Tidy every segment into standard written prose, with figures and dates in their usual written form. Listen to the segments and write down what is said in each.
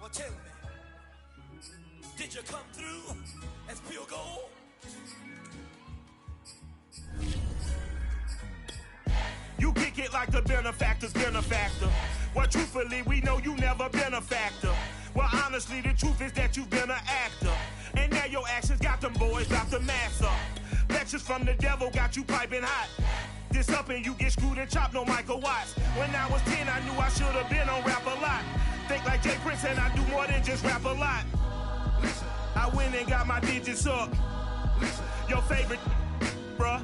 Well, tell me, did you come through as pure gold? You kick it like the benefactor's benefactor. Well, truthfully, we know you never been a factor. Well, honestly, the truth is that you've been an actor. And now your actions got them boys about to mass up. Lectures from the devil got you piping hot. This up and you get screwed and chopped, no Michael Watts. When I was 10, I knew I should have been on rap a lot. Think like Jay Prince and I do more than just rap a lot. Listen, I went and got my digits up. Listen, your favorite, bruh.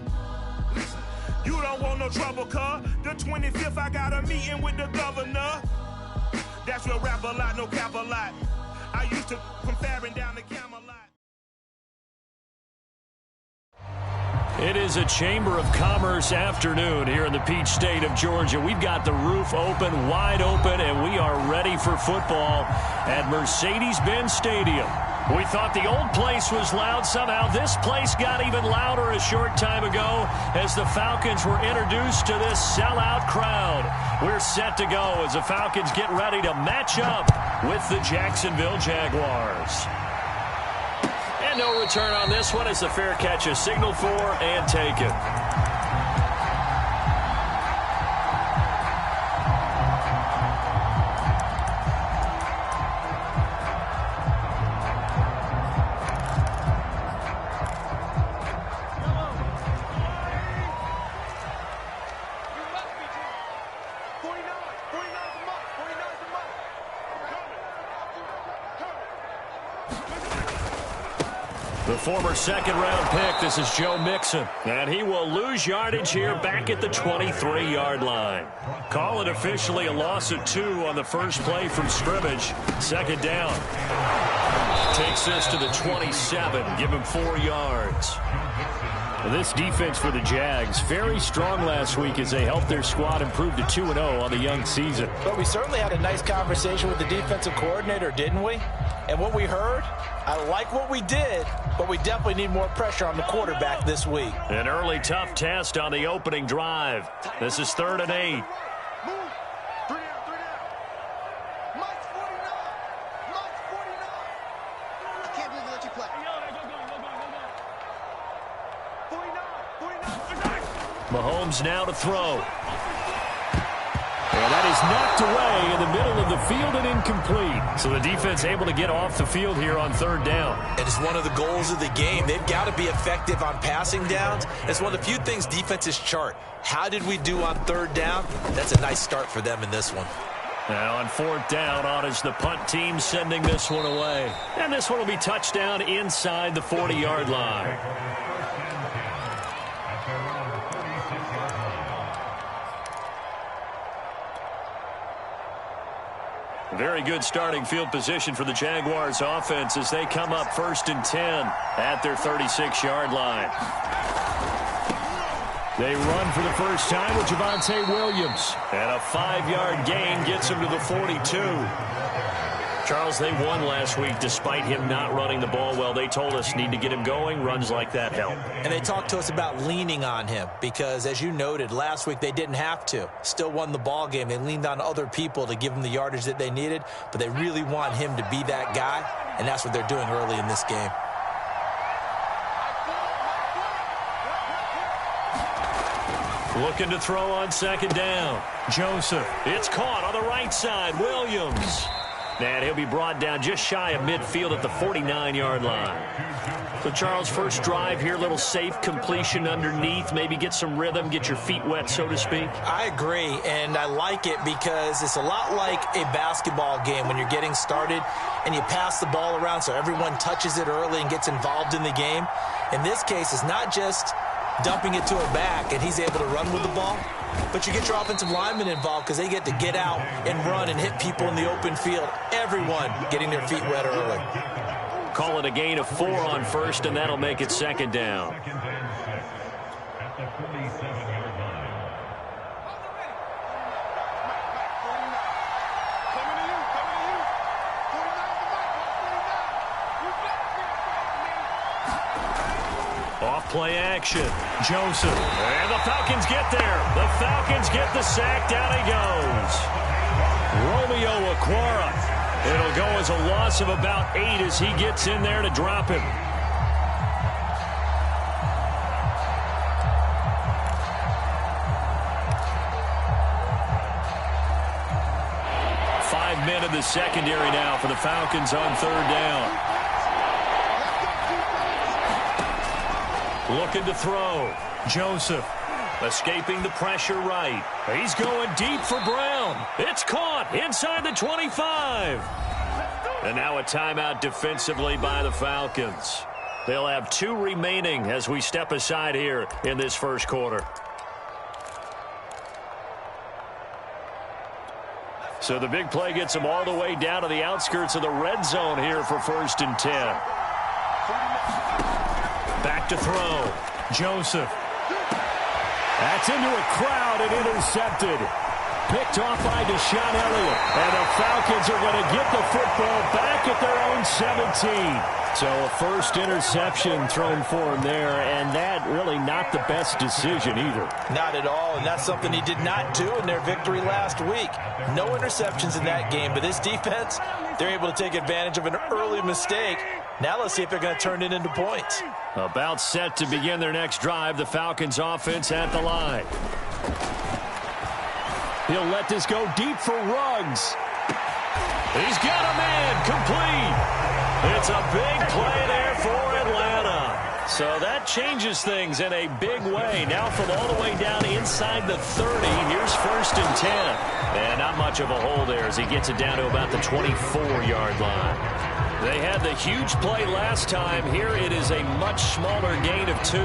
Listen, you don't want no trouble, cuz. The 25th, I got a meeting with the governor. That's real rap a lot, no cap a lot. I used to from Farron down to Camelot. It is a Chamber of Commerce afternoon here in the Peach State of Georgia. We've got the roof open, wide open, and we are ready for football at Mercedes-Benz Stadium. We thought the old place was loud. Somehow this place got even louder a short time ago as the Falcons were introduced to this sellout crowd. We're set to go as the Falcons get ready to match up with the Jacksonville Jaguars. And no return on this one as the fair catch is signaled for and taken. The former second-round pick, this is Joe Mixon. And he will lose yardage here back at the 23-yard line. Call it officially a loss of 2 on the first play from scrimmage. Second down. Takes this to the 27. Give him 4 yards. This defense for the Jags, very strong last week as they helped their squad improve to 2-0 on the young season. But we certainly had a nice conversation with the defensive coordinator, didn't we? And what we heard, I like what we did, but we definitely need more pressure on the quarterback this week. An early tough test on the opening drive. This is 3rd and 8. Mahomes now to throw. And that is knocked away in the middle of the field and incomplete. So the defense able to get off the field here on 3rd down. It is one of the goals of the game. They've got to be effective on passing downs. It's one of the few things defenses chart. How did we do on 3rd down? That's a nice start for them in this one. Now on 4th down, on is the punt team sending this one away. And this one will be touchdown inside the 40-yard line. Very good starting field position for the Jaguars offense as they come up 1st and 10 at their 36-yard line. They run for the first time with Javonte Williams. And a 5-yard gain gets him to the 42. Charles, they won last week despite him not running the ball well. They told us need to get him going. Runs like that help. And they talked to us about leaning on him because, as you noted, last week they didn't have to. Still won the ball game. They leaned on other people to give them the yardage that they needed, but they really want him to be that guy, and that's what they're doing early in this game. Looking to throw on 2nd down. Joseph. It's caught on the right side. Williams. And he'll be brought down just shy of midfield at the 49-yard line. So, Charles, first drive here, little safe completion underneath. Maybe get some rhythm, get your feet wet, so to speak. I agree, and I like it because it's a lot like a basketball game when you're getting started and you pass the ball around so everyone touches it early and gets involved in the game. In this case, it's not just dumping it to a back and he's able to run with the ball, but you get your offensive linemen involved because they get to get out and run and hit people in the open field. Everyone getting their feet wet early. Call it a gain of 4 on 1st, and that'll make it 2nd down. Off-play action. Joseph. And the Falcons get there. The Falcons get the sack. Down he goes. Romeo Okwara. It'll go as a loss of about 8 as he gets in there to drop him. Men in the secondary now for the Falcons on third down. Looking to throw. Joseph escaping the pressure right. He's going deep for Brown. It's caught inside the 25. And now a timeout defensively by the Falcons. They'll have 2 remaining as we step aside here in this first quarter. So the big play gets them all the way down to the outskirts of the red zone here for 1st and 10. Back to throw. Joseph. That's into a crowd and intercepted. Picked off by Deshaun Elliott. And the Falcons are going to get the football back at their own 17. So a first interception thrown for him there, and that really not the best decision either. Not at all, and that's something he did not do in their victory last week. No interceptions in that game, but this defense, they're able to take advantage of an early mistake. Now let's see if they're going to turn it into points. About set to begin their next drive, the Falcons offense at the line. He'll let this go deep for Ruggs. He's got a man complete. It's a big play there for Atlanta. So that changes things in a big way. Now from all the way down inside the 30, here's 1st and 10. And not much of a hole there as he gets it down to about the 24-yard line. They had the huge play last time. Here it is a much smaller gain of 2.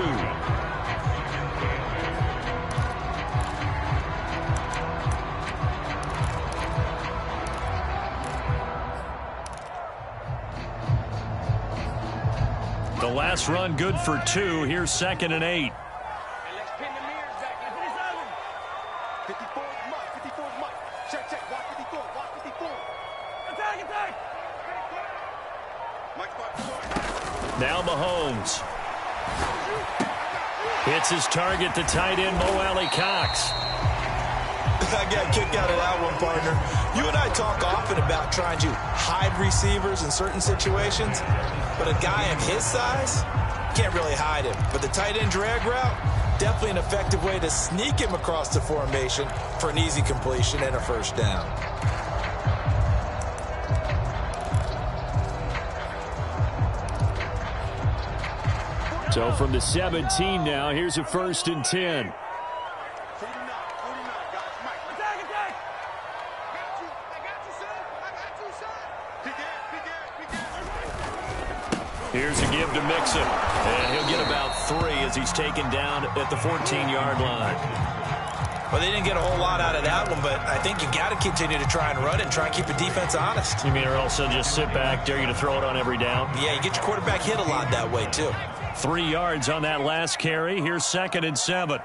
The last run good for 2. Here's 2nd and 8. Let's pin the mirrors back. Let's finish that one. 54 is Mike. 54 is Mike. Check. Watch 54. Watch 54. Attack. Mike's about. Now Mahomes. Hits his target, the tight end, Mo Alley Cox. I got kicked out of that one, partner. You and I talk often about trying to hide receivers in certain situations, but a guy of his size can't really hide him. But the tight end drag route, definitely an effective way to sneak him across the formation for an easy completion and a first down. So from the 17 now, here's a 1st and 10. Here's a give to Mixon, and he'll get about 3 as he's taken down at the 14-yard line. Well, they didn't get a whole lot out of that one, but I think you got to continue to try and run it and try and keep the defense honest. You mean or also just sit back, dare you to throw it on every down? Yeah, you get your quarterback hit a lot that way, too. 3 yards on that last carry. Here's 2nd and 7.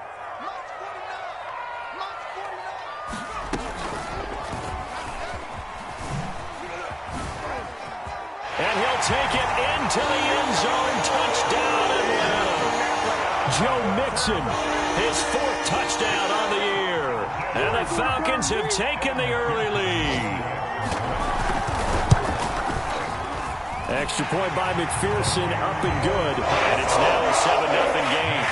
And he'll take it into the end zone. Touchdown, Atlanta. Joe Mixon, his 4th touchdown on the year. And the Falcons have taken the early lead. Extra point by McPherson, up and good. And it's now a 7-0 game.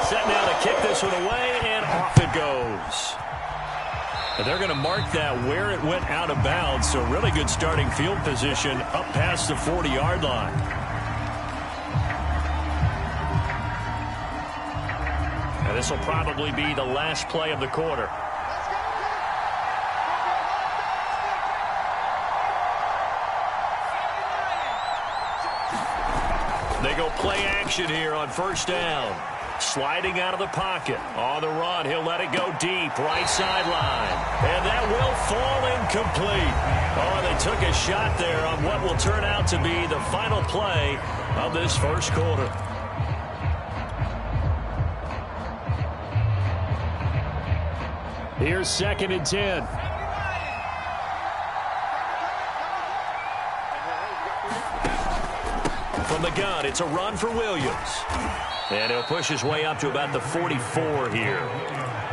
Set now to kick this one away, and off it goes. And they're going to mark that where it went out of bounds, so really good starting field position up past the 40-yard line. And this will probably be the last play of the quarter. They go play action here on 1st down. Sliding out of the pocket. On the run, he'll let it go deep. Right sideline. And that will fall incomplete. Oh, they took a shot there on what will turn out to be the final play of this first quarter. Here's 2nd and 10. From the gun, it's a run for Williams. And he'll push his way up to about the 44 here.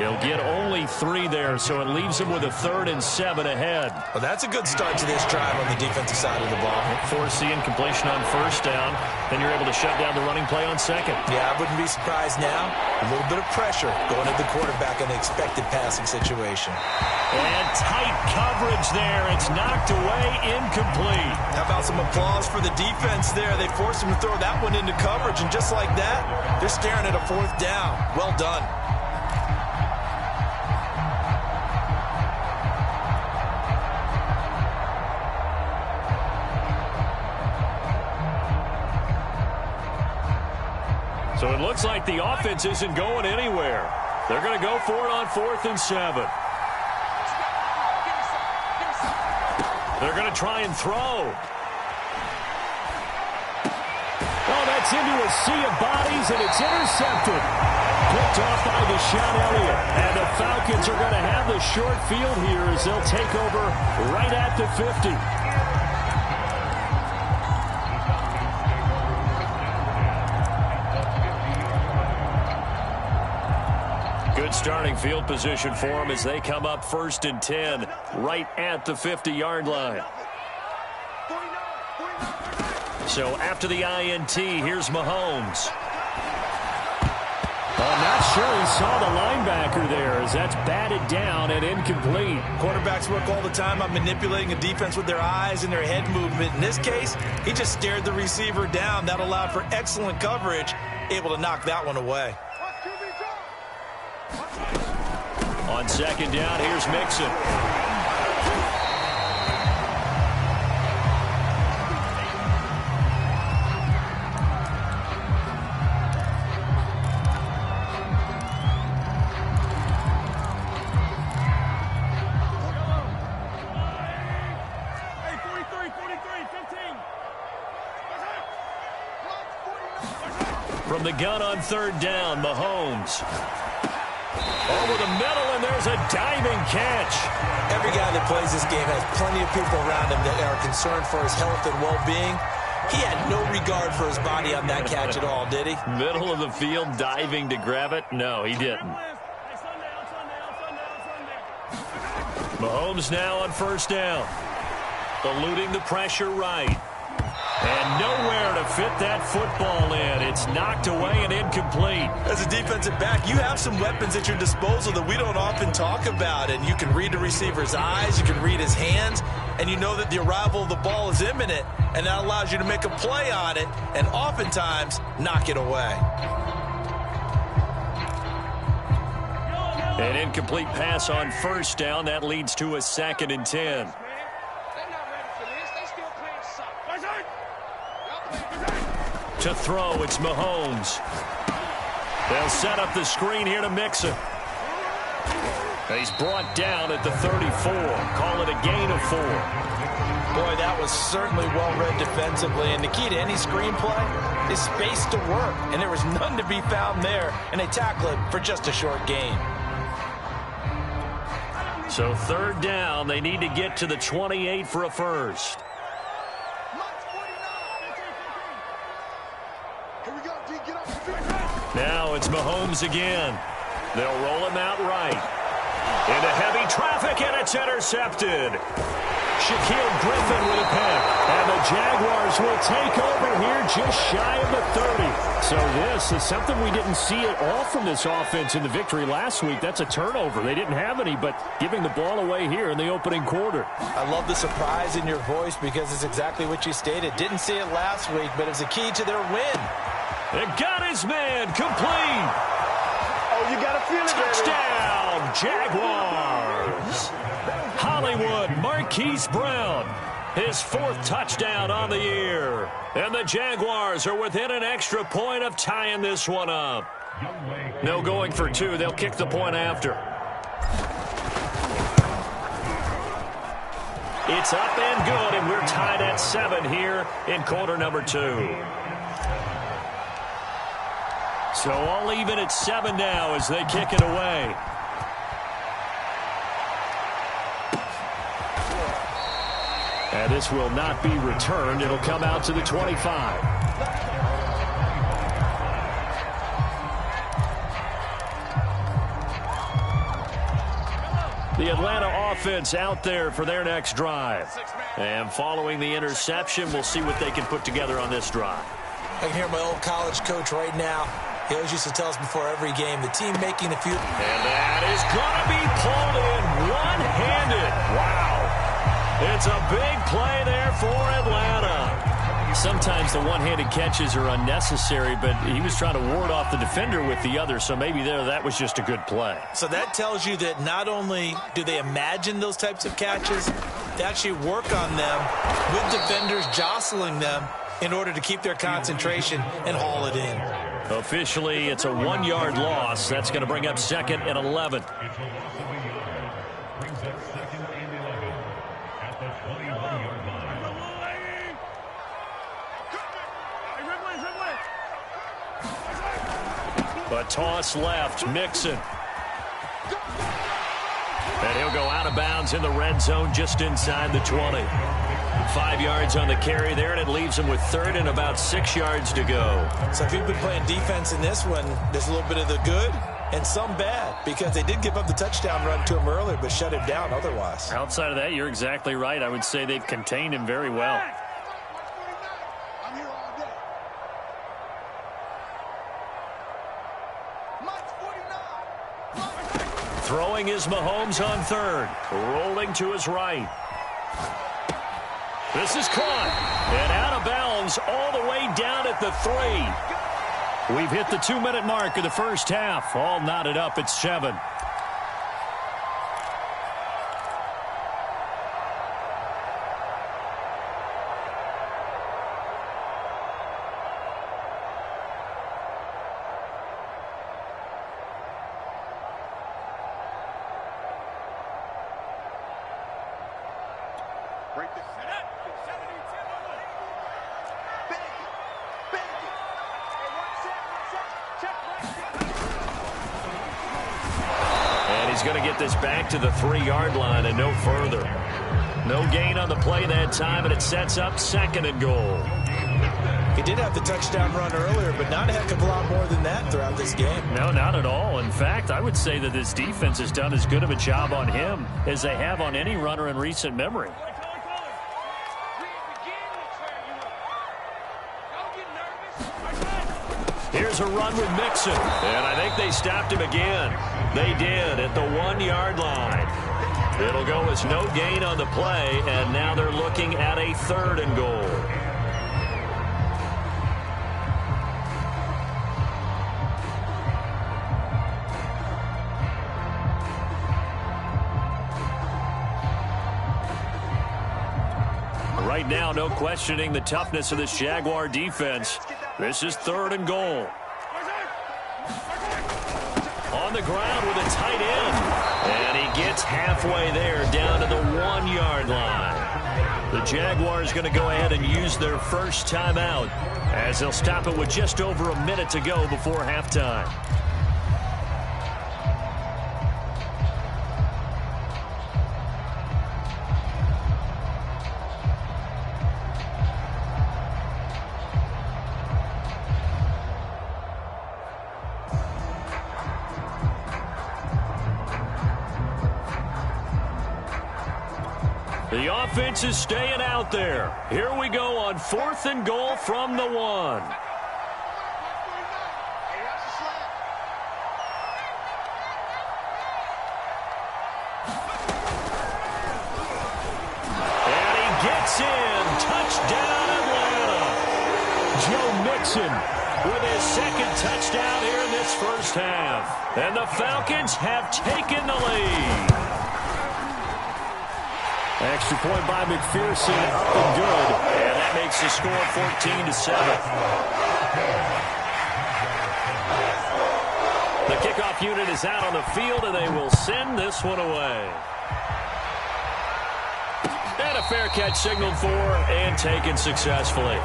He'll get only 3 there, so it leaves him with a 3rd and 7 ahead. Well, that's a good start to this drive on the defensive side of the ball. Force the incompletion on 1st down, then you're able to shut down the running play on 2nd. Yeah, I wouldn't be surprised now. A little bit of pressure going to the quarterback in the expected passing situation. And tight coverage there. It's knocked away, incomplete. How about some applause for the defense there? They forced him to throw that one into coverage, and just like that, they're staring at a 4th down. Well done. So it looks like the offense isn't going anywhere. They're going to go for it on 4th and 7. They're going to try and throw. Oh, that's into a sea of bodies, and it's intercepted. Picked off by Deshaun Elliott. And the Falcons are going to have the short field here as they'll take over right at the 50. Good starting field position for them as they come up 1st and 10 right at the 50-yard line. So after the INT, here's Mahomes. I'm not sure he saw the linebacker there as that's batted down and incomplete. Quarterbacks work all the time on manipulating a defense with their eyes and their head movement. In this case, he just stared the receiver down. That allowed for excellent coverage, able to knock that one away. On 2nd down, here's Mixon. Hey, 43, 15. From the gun on 3rd down, Mahomes. Over the middle, and there's a diving catch. Every guy that plays this game has plenty of people around him that are concerned for his health and well-being. He had no regard for his body on that catch at all, did he? Middle of the field, diving to grab it. No, he didn't. Mahomes now on 1st down. Eluding the pressure right. And nowhere to fit that football in. It's knocked away and incomplete. As a defensive back, you have some weapons at your disposal that we don't often talk about. And you can read the receiver's eyes, you can read his hands, and you know that the arrival of the ball is imminent. And that allows you to make a play on it and oftentimes knock it away. An incomplete pass on 1st down. That leads to a 2nd and 10. To throw, it's Mahomes. They'll set up the screen here to Mixon. He's brought down at the 34. Call it a gain of 4. Boy, that was certainly well-read defensively. And the key to any screenplay is space to work. And there was none to be found there. And they tackle it for just a short gain. So 3rd down, they need to get to the 28 for a first. Now it's Mahomes again. They'll roll him out right. Into heavy traffic, and it's intercepted. Shaquille Griffin with a pick. And the Jaguars will take over here just shy of the 30. So this is something we didn't see at all from this offense in the victory last week. That's a turnover. They didn't have any, but giving the ball away here in the opening quarter. I love the surprise in your voice because it's exactly what you stated. Didn't see it last week, but it was a key to their win. It got his man complete. Oh, you got to feel it, Touchdown, Jaguars. Hollywood Marquise Brown, his 4th touchdown on the year. And the Jaguars are within an extra point of tying this one up. No going for 2. They'll kick the point after. It's up and good, and we're tied at 7 here in quarter number 2. So all even at 7 now as they kick it away. And this will not be returned. It'll come out to the 25. The Atlanta offense out there for their next drive. And following the interception, we'll see what they can put together on this drive. I can hear my old college coach right now. He always used to tell us before every game, the team making the field. And that is going to be pulled in one-handed. Wow. It's a big play there for Atlanta. Sometimes the one-handed catches are unnecessary, but he was trying to ward off the defender with the other, so maybe that was just a good play. So that tells you that not only do they imagine those types of catches, they actually work on them with defenders jostling them in order to keep their concentration and haul it in. Officially, it's a 1-yard loss. That's going to bring up 2nd and 11. A toss left, Mixon. And he'll go out of bounds in the red zone just inside the 20. 5 yards on the carry there, and it leaves him with 3rd and about 6 yards to go. So if you've been playing defense in this one, there's a little bit of the good and some bad, because they did give up the touchdown run to him earlier, but shut him down otherwise. Outside of that, you're exactly right. I would say they've contained him very well. Throwing is Mahomes on 3rd. Rolling to his right. This is caught. And out of bounds all the way down at the 3. We've hit the 2-minute mark of the first half. All knotted up at 7. Going to get this back to the 3-yard line and no further. No gain on the play that time, and it sets up 2nd and goal. He did have the touchdown run earlier, but not a heck of a lot more than that throughout this game. No, not at all. In fact, I would say that this defense has done as good of a job on him as they have on any runner in recent memory. Here's a run with Mixon, and I think they stopped him again. They did at the 1-yard line. It'll go as no gain on the play, and now they're looking at a 3rd and goal. Right now, no questioning the toughness of this Jaguar defense. This is 3rd and goal. On the ground with a tight end. And he gets halfway there down to the 1-yard line. The Jaguars going to go ahead and use their first timeout as they'll stop it with just over a minute to go before halftime. The offense is staying out there. Here we go on 4th and goal from the 1. And he gets in. Touchdown, Atlanta. Joe Mixon with his 2nd touchdown here in this first half. And the Falcons have taken the lead. Extra point by McPherson, up and good. And that makes the score 14-7. The kickoff unit is out on the field, and they will send this one away. And a fair catch signaled for and taken successfully.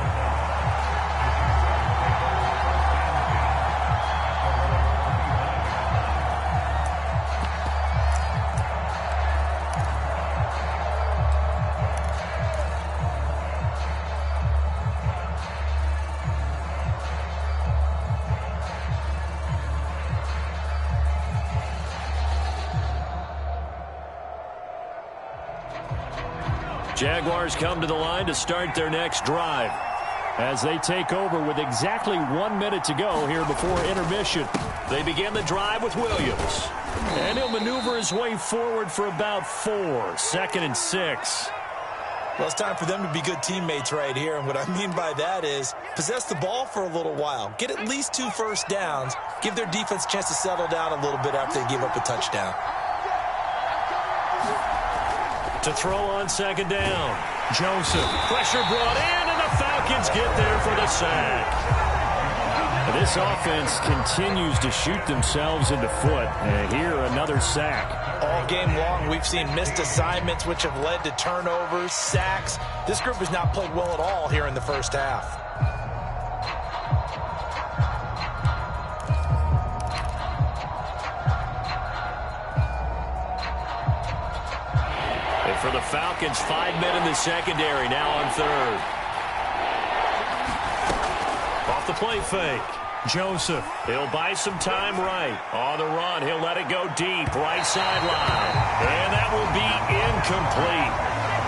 Jaguars come to the line to start their next drive as they take over with exactly 1 minute to go here before intermission. They begin the drive with Williams. And he'll maneuver his way forward for about 4. 2nd and 6. Well, it's time for them to be good teammates right here. And what I mean by that is possess the ball for a little while. Get at least 2 first downs. Give their defense a chance to settle down a little bit after they give up a touchdown. To throw on 2nd down. Joseph. Pressure brought in, and the Falcons get there for the sack. This offense continues to shoot themselves in the foot. And here, another sack. All game long, we've seen missed assignments, which have led to turnovers, sacks. This group has not played well at all here in the first half. And for the Falcons, 5 men in the secondary, now on 3rd. Off the play fake. Joseph, he'll buy some time right. On the run, he'll let it go deep, right sideline. And that will be incomplete.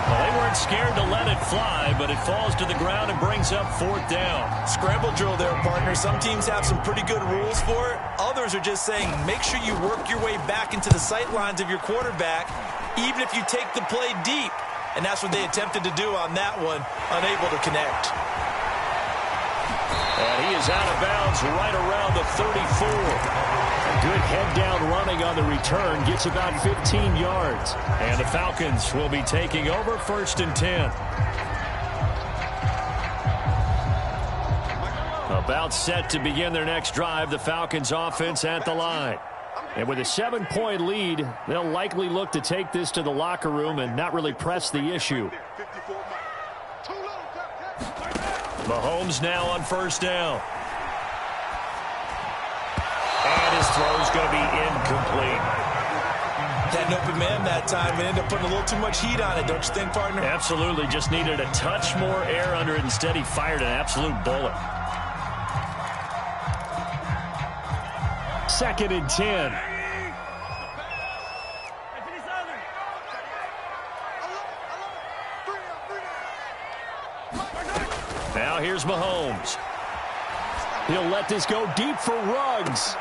Well, they weren't scared to let it fly, but it falls to the ground and brings up 4th down. Scramble drill there, partner. Some teams have some pretty good rules for it. Others are just saying, make sure you work your way back into the sight lines of your quarterback, even if you take the play deep. And that's what they attempted to do on that one, unable to connect. And he is out of bounds right around the 34. A good head-down running on the return. Gets about 15 yards. And the Falcons will be taking over 1st and 10. About set to begin their next drive. The Falcons offense at the line. And with a 7-point lead, they'll likely look to take this to the locker room and not really press the issue. Mahomes now on 1st down. And his throw's going to be incomplete. Had an open man that time and ended up putting a little too much heat on it, don't you think, partner? Absolutely. Just needed a touch more air under it. Instead, he fired an absolute bullet. 2nd and 10. Now here's Mahomes. He'll let this go deep for Ruggs.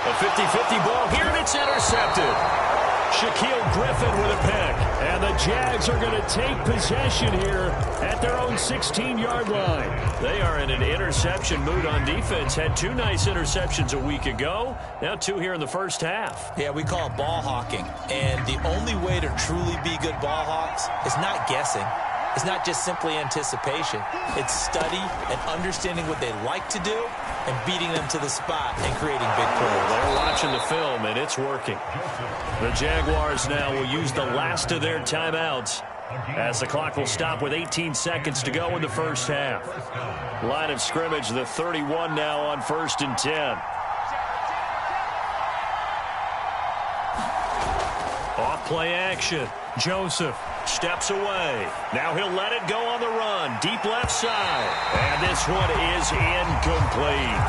A 50-50 ball here, and it's intercepted. Shaquille Griffin with a pick. And the Jags are going to take possession here at their own 16-yard line. They are in an interception mood on defense. Had 2 nice interceptions a week ago. Now 2 here in the first half. Yeah, we call it ball hawking. And the only way to truly be good ball hawks is not guessing. It's not just simply anticipation. It's study and understanding what they like to do and beating them to the spot and creating big plays. They're watching the film, and it's working. The Jaguars now will use the last of their timeouts as the clock will stop with 18 seconds to go in the first half. Line of scrimmage, the 31 now on 1st and 10. Off play action. Joseph steps away. Now he'll let it go on the run. Deep left side. And this one is incomplete.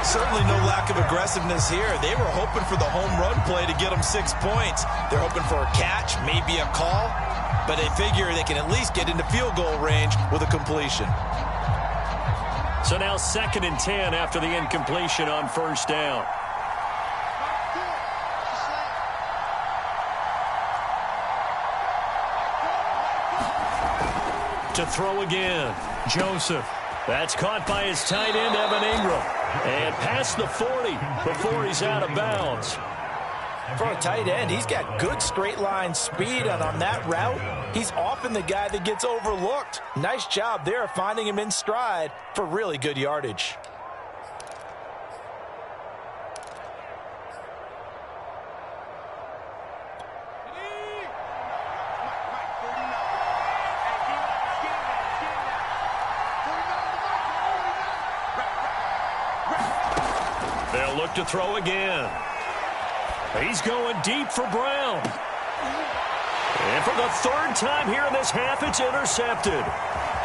Certainly no lack of aggressiveness here. They were hoping for the home run play to get them 6 points. They're hoping for a catch, maybe a call. But they figure they can at least get into field goal range with a completion. So now 2nd and 10 after the incompletion on 1st down. To throw again. Joseph. That's caught by his tight end, Evan Ingram. And past the 40 before he's out of bounds. For a tight end, he's got good straight line speed, and on that route, he's often the guy that gets overlooked. Nice job there finding him in stride for really good yardage. They'll look to throw again. He's going deep for Brown. And for the 3rd time here in this half, it's intercepted.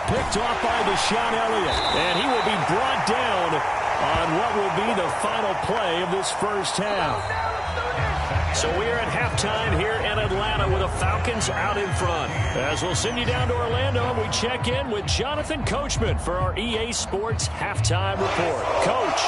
Picked off by Deshaun Elliott. And he will be brought down on what will be the final play of this first half. So we're at halftime here in Atlanta with the Falcons out in front. As we'll send you down to Orlando, and we check in with Jonathan Coachman for our EA Sports Halftime Report. Coach.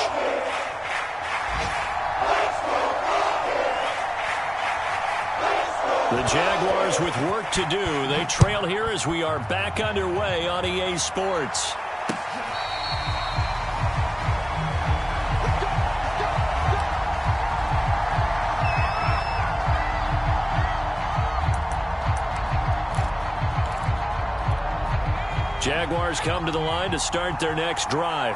The Jaguars with work to do. They trail here as we are back underway on EA Sports. Jaguars come to the line to start their next drive.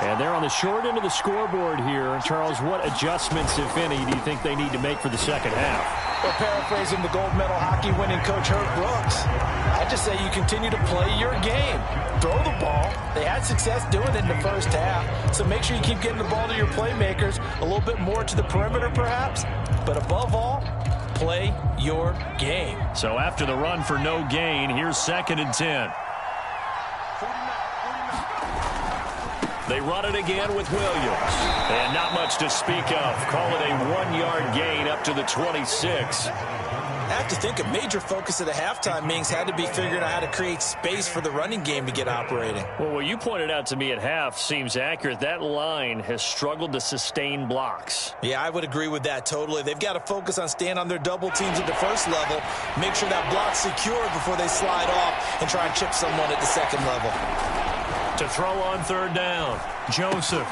And they're on the short end of the scoreboard here. Charles, what adjustments, if any, do you think they need to make for the second half? Well, paraphrasing the gold medal hockey winning coach Herb Brooks, I just say you continue to play your game. Throw the ball. They had success doing it in the first half. So make sure you keep getting the ball to your playmakers, a little bit more to the perimeter perhaps. But above all, play your game. So after the run for no gain, here's 2nd and 10. They run it again with Williams. And not much to speak of. Call it a 1-yard gain up to the 26. I have to think a major focus of the halftime meetings had to be figuring out how to create space for the running game to get operating. Well, what you pointed out to me at half seems accurate. That line has struggled to sustain blocks. Yeah, I would agree with that totally. They've got to focus on staying on their double teams at the first level, make sure that block's secure before they slide off and try and chip someone at the second level. To throw on 3rd down, Joseph.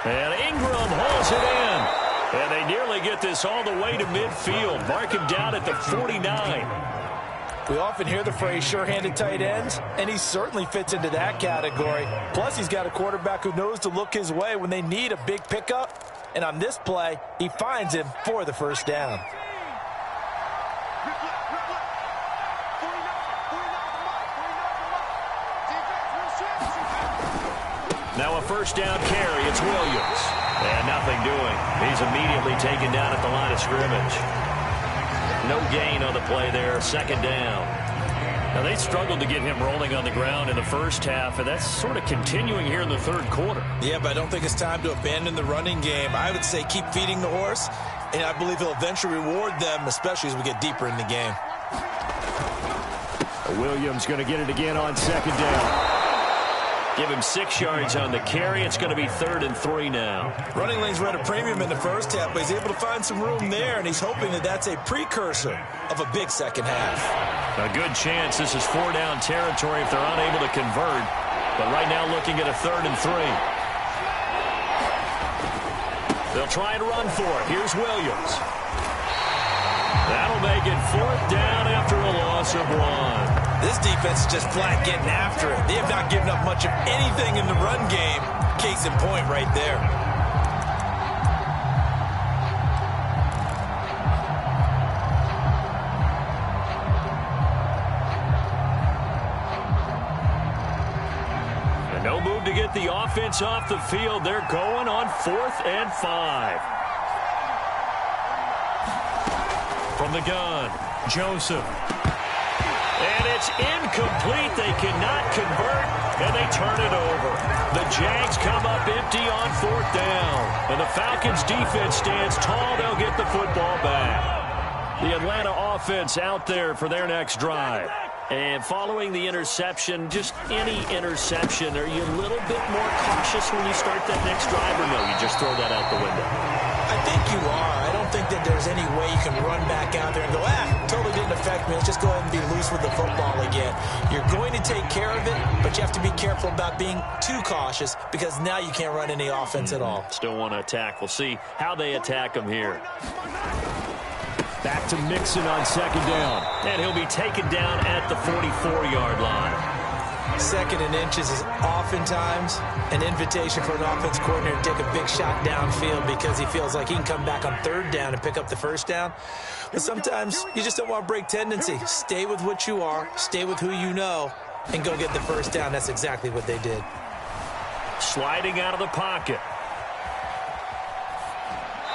And Ingram holds it in. And they nearly get this all the way to midfield. Mark him down at the 49. We often hear the phrase sure-handed tight ends, and he certainly fits into that category. Plus, he's got a quarterback who knows to look his way when they need a big pickup. And on this play, he finds him for the first down. Now a 1st down carry. It's Williams. And nothing doing. He's immediately taken down at the line of scrimmage. No gain on the play there. 2nd down. Now they struggled to get him rolling on the ground in the first half, and that's sort of continuing here in the 3rd quarter. Yeah, but I don't think it's time to abandon the running game. I would say keep feeding the horse, and I believe he'll eventually reward them, especially as we get deeper in the game. Williams going to get it again on 2nd down. Give him 6 yards on the carry. It's going to be 3rd and 3 now. Running lanes were at a premium in the first half, but he's able to find some room there, and he's hoping that that's a precursor of a big second half. A good chance this is 4-down territory if they're unable to convert. But right now looking at a 3rd and 3. They'll try and run for it. Here's Williams. That'll make it 4th down after a loss of 1. This defense is just flat getting after it. They have not given up much of anything in the run game. Case in point right there. And no move to get the offense off the field. They're going on 4th and 5. From the gun, Joseph. And it's incomplete. They cannot convert, and they turn it over. The Jags come up empty on 4th down. And the Falcons defense stands tall. They'll get the football back. The Atlanta offense out there for their next drive. And following the interception, just any interception, are you a little bit more cautious when you start that next drive, or no, you just throw that out the window? I think you are. I don't think that there's any way you can run back out there and go, totally didn't affect me. Let's just go ahead and be loose with the football again. You're going to take care of it, but you have to be careful about being too cautious because now you can't run any offense at all. Still want to attack. We'll see how they attack them here. Back to Mixon on 2nd down. And he'll be taken down at the 44-yard line. 2nd and inches is oftentimes an invitation for an offense coordinator to take a big shot downfield because he feels like he can come back on 3rd down and pick up the 1st down. But sometimes you just don't want to break tendency. Stay with what you are, stay with who you know, and go get the 1st down. That's exactly what they did. Sliding out of the pocket.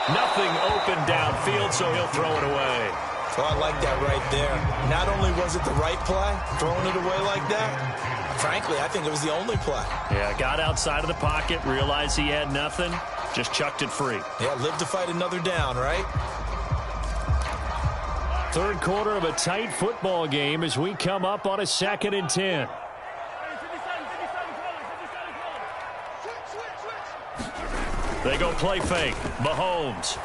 Nothing open downfield, so he'll throw it away. Oh, I like that right there. Not only was it the right play, throwing it away like that, frankly, I think it was the only play. Yeah, got outside of the pocket, realized he had nothing, just chucked it free. Yeah, live to fight another down, right? Third quarter of a tight football game as we come up on a 2nd and 10. They go play fake. Mahomes.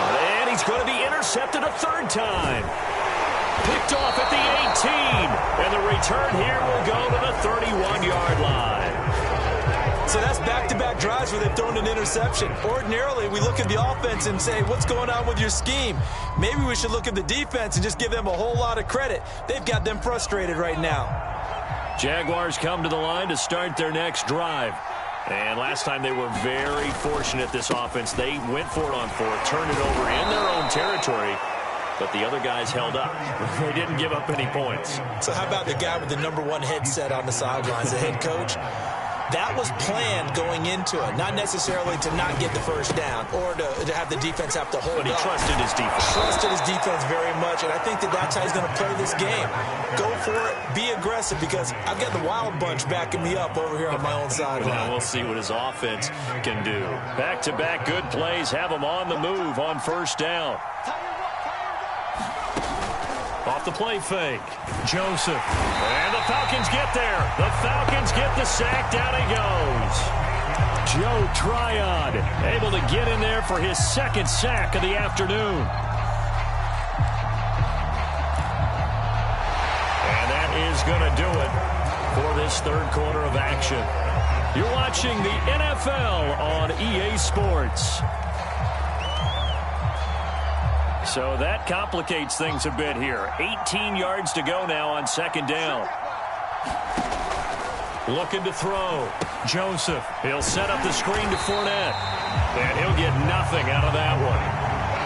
And he's going to be intercepted a third time. Picked off at the 18. And the return here will go to the 31-yard line. So that's back-to-back drives where they've thrown an interception. Ordinarily, we look at the offense and say, what's going on with your scheme? Maybe we should look at the defense and just give them a whole lot of credit. They've got them frustrated right now. Jaguars come to the line to start their next drive. And last time they were very fortunate, this offense. They went for it on 4th, turned it over in their own territory, but the other guys held up. They didn't give up any points. So how about the guy with the #1 headset on the sidelines, the head coach? That was planned going into it, not necessarily to not get the first down or to have the defense have to hold up. But he trusted his defense. Trusted his defense very much, and I think that's how he's going to play this game. Go for it, be aggressive, because I've got the wild bunch backing me up over here on my own sideline. Well, we'll see what his offense can do. Back-to-back good plays have him on the move on 1st down. Off the play fake. Joseph. And the Falcons get there. The Falcons get the sack. Down he goes. Joe Tryon able to get in there for his 2nd sack of the afternoon. And that is going to do it for this 3rd quarter of action. You're watching the NFL on EA Sports. So that complicates things a bit here. 18 yards to go now on 2nd down. Looking to throw. Joseph. He'll set up the screen to Fournette. And he'll get nothing out of that one.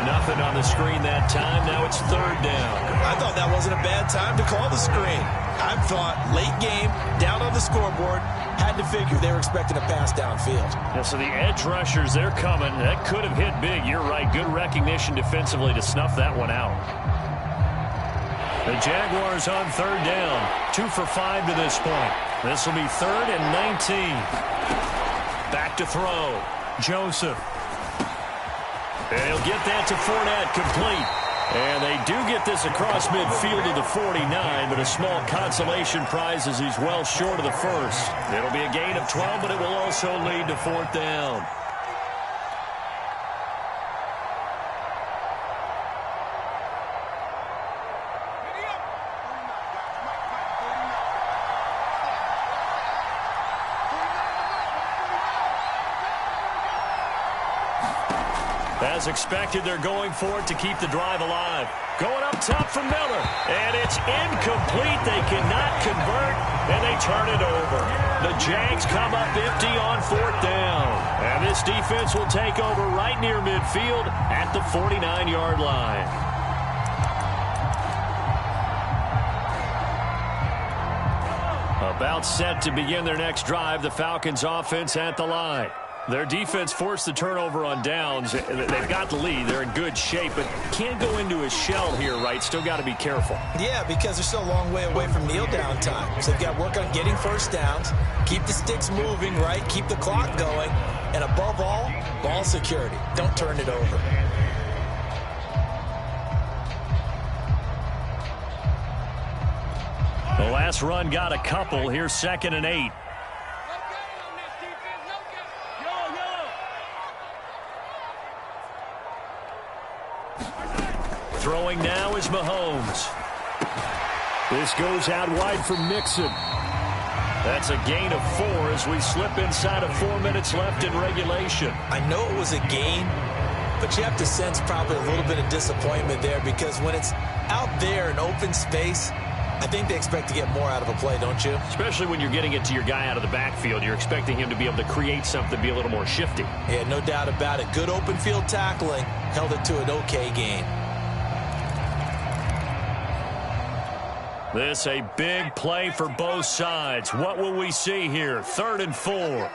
Nothing on the screen that time. Now it's 3rd down. I thought that wasn't a bad time to call the screen. I thought late game, down on the scoreboard, had to figure they were expecting a pass downfield. Yeah, so the edge rushers, they're coming. That could have hit big. You're right. Good recognition defensively to snuff that one out. The Jaguars on 3rd down. 2 for 5 to this point. This will be 3rd and 19. Back to throw. Joseph. And he'll get that to Fournette, complete. And they do get this across midfield to the 49, but a small consolation prize as he's well short of the 1st. It'll be a gain of 12, but it will also lead to 4th down. As expected, they're going for it to keep the drive alive. Going up top from Miller. And it's incomplete. They cannot convert, and they turn it over. The Jags come up empty on 4th down. And this defense will take over right near midfield at the 49-yard line. About set to begin their next drive. The Falcons offense at the line. Their defense forced the turnover on downs. They've got the lead. They're in good shape, but can't go into a shell here, right? Still got to be careful. Yeah, because they're still a long way away from kneel down time. So they've got to work on getting 1st downs, keep the sticks moving, right? Keep the clock going. And above all, ball security. Don't turn it over. The last run got a couple. Here's 2nd and 8. Throwing now is Mahomes. This goes out wide for Mixon. That's a gain of 4 as we slip inside of 4 minutes left in regulation. I know it was a gain, but you have to sense probably a little bit of disappointment there, because when it's out there in open space, I think they expect to get more out of a play, don't you? Especially when you're getting it to your guy out of the backfield. You're expecting him to be able to create something, be a little more shifty. Yeah, no doubt about it. Good open field tackling. Held it to an okay gain. This a big play for both sides. What will we see here? 3rd and 4. And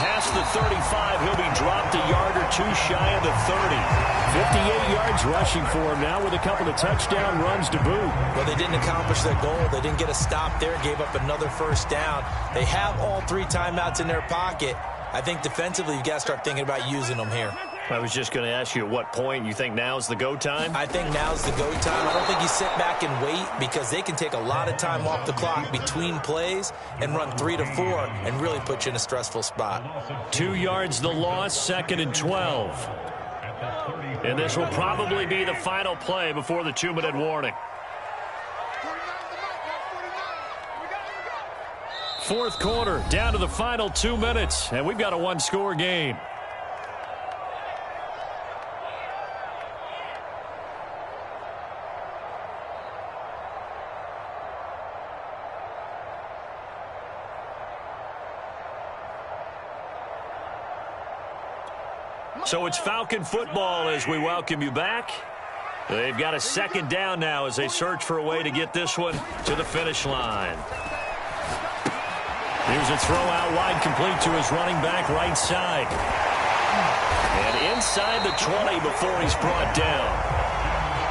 past the 35, he'll be dropped a yard too shy of the 30. 58 yards rushing for him now with a couple of touchdown runs to boot. Well, they didn't accomplish their goal. They didn't get a stop there, gave up another first down. They have all 3 timeouts in their pocket. I think defensively you've got to start thinking about using them here. I was just going to ask you at what point you think now's the go time? I think now's the go time. I don't think you sit back and wait because they can take a lot of time off the clock between plays and run 3 to 4 and really put you in a stressful spot. 2 yards the loss, 2nd and 12. And this will probably be the final play before the 2-minute warning. 4th quarter, down to the final 2 minutes, and we've got a 1-score game. So it's Falcon football as we welcome you back. They've got a 2nd down now as they search for a way to get this one to the finish line. Here's a throw out wide, complete to his running back right side. And inside the 20 before he's brought down.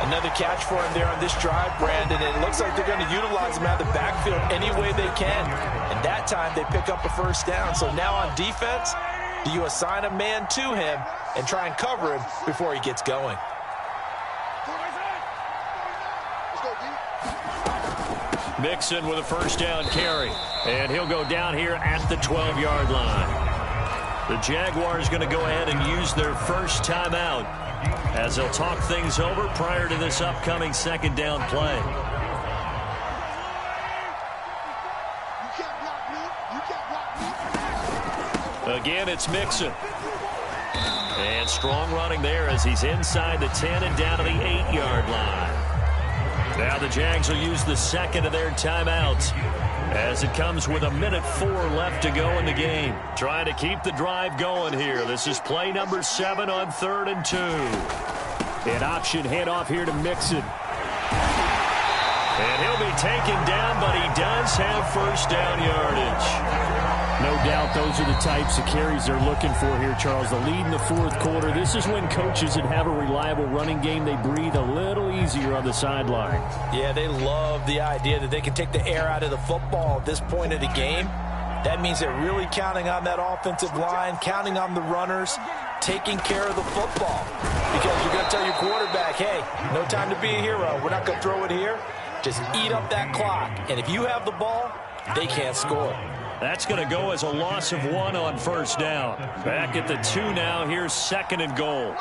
Another catch for him there on this drive, Brandon. And it looks like they're going to utilize him out of the backfield any way they can. And that time they pick up a first down. So now on defense, do you assign a man to him and try and cover him before he gets going? Mixon with a first down carry. And he'll go down here at the 12-yard line. The Jaguars going to go ahead and use their first timeout as they'll talk things over prior to this upcoming 2nd down play. Again, it's Mixon. And strong running there as he's inside the 10 and down to the 8-yard line. Now the Jags will use the 2nd of their timeouts as it comes with 1:04 left to go in the game. Trying to keep the drive going here. This is play number 7 on 3rd and 2. An option handoff here to Mixon. And he'll be taken down, but he does have first down yardage. No doubt those are the types of carries they're looking for here, Charles. The lead in the 4th quarter. This is when coaches that have a reliable running game, they breathe a little easier on the sideline. Yeah, they love the idea that they can take the air out of the football at this point of the game. That means they're really counting on that offensive line, counting on the runners, taking care of the football. Because you're going to tell your quarterback, hey, no time to be a hero. We're not going to throw it here. Just eat up that clock. And if you have the ball, they can't score. That's going to go as a loss of 1 on first down. Back at the 2 now. Here's 2nd and goal.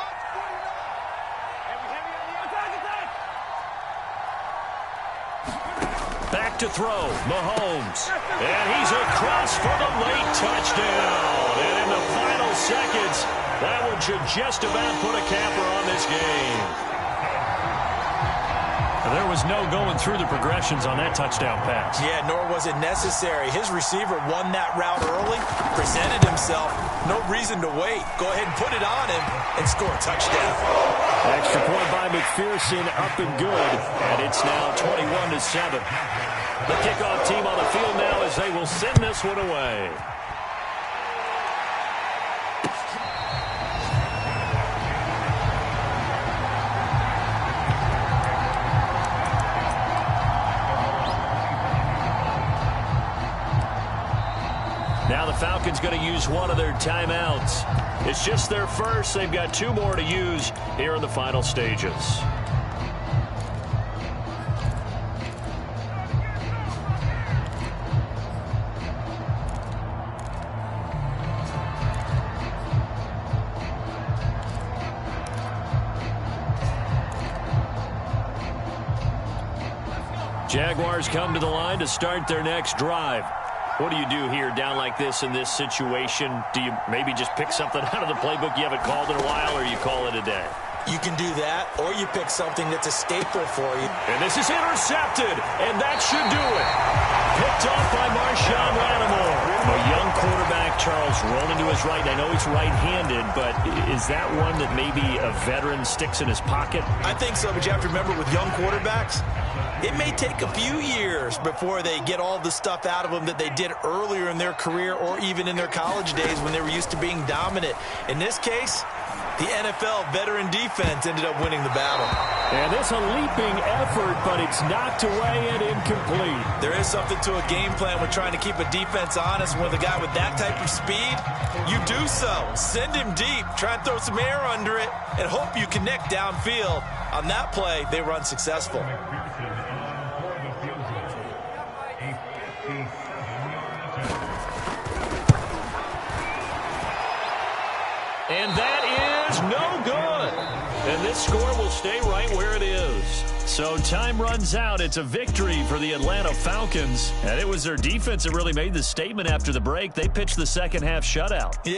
Back to throw. Mahomes. And he's across for the late touchdown. And in the final seconds, that one should just about put a capper on this game. There was no going through the progressions on that touchdown pass. Yeah, nor was it necessary. His receiver won that route early, presented himself. No reason to wait. Go ahead and put it on him and score a touchdown. Extra point by McPherson, up and good. And it's now 21-7. The kickoff team on the field now as they will send this one away. Now the Falcons going to use one of their timeouts. It's just their first. They've got 2 more to use here in the final stages. Jaguars come to the line to start their next drive. What do you do here down like this in this situation? Do you maybe just pick something out of the playbook you haven't called in a while, or you call it a day? You can do that, or you pick something that's a staple for you. And this is intercepted, and that should do it. Picked off by Marshawn Lattimore. A young quarterback, Charles, rolling to his right. I know he's right-handed, but is that one that maybe a veteran sticks in his pocket? I think so, but you have to remember with young quarterbacks, it may take a few years before they get all the stuff out of them that they did earlier in their career or even in their college days when they were used to being dominant. In this case, The NFL veteran defense ended up winning the battle. And it's a leaping effort, but it's knocked away and incomplete. There is something to a game plan with trying to keep a defense honest. With a guy with that type of speed, you do so. Send him deep, try and throw some air under it, and hope you connect downfield. On that play, they were unsuccessful. And that is no good. And this score will stay right where it is. So time runs out. It's a victory for the Atlanta Falcons. And it was their defense that really made the statement after the break. They pitched the second half shutout. Yeah,